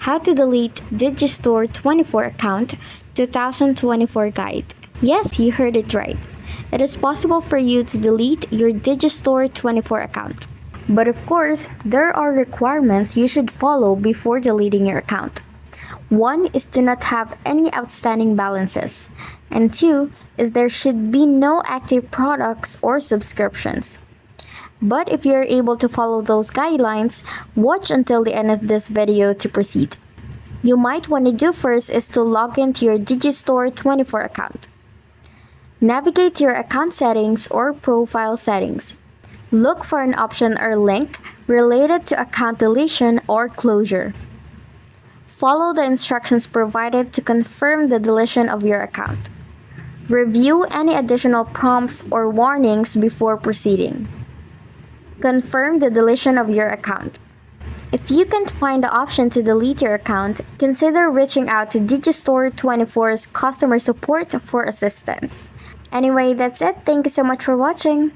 How to delete Digistore24 Account 2024 Guide. Yes, you heard it right. It is possible for you to delete your Digistore24 account. But of course, there are requirements you should follow before deleting your account. One is to not have any outstanding balances, and two is there should be no active products or subscriptions. But if you're able to follow those guidelines, watch until the end of this video to proceed. You might want to do first is to log into your Digistore24 account. Navigate to your account settings or profile settings. Look for an option or link related to account deletion or closure. Follow the instructions provided to confirm the deletion of your account. Review any additional prompts or warnings before proceeding. Confirm the deletion of your account. If you can't find the option to delete your account, consider reaching out to Digistore24's customer support for assistance. Anyway, that's it. Thank you so much for watching.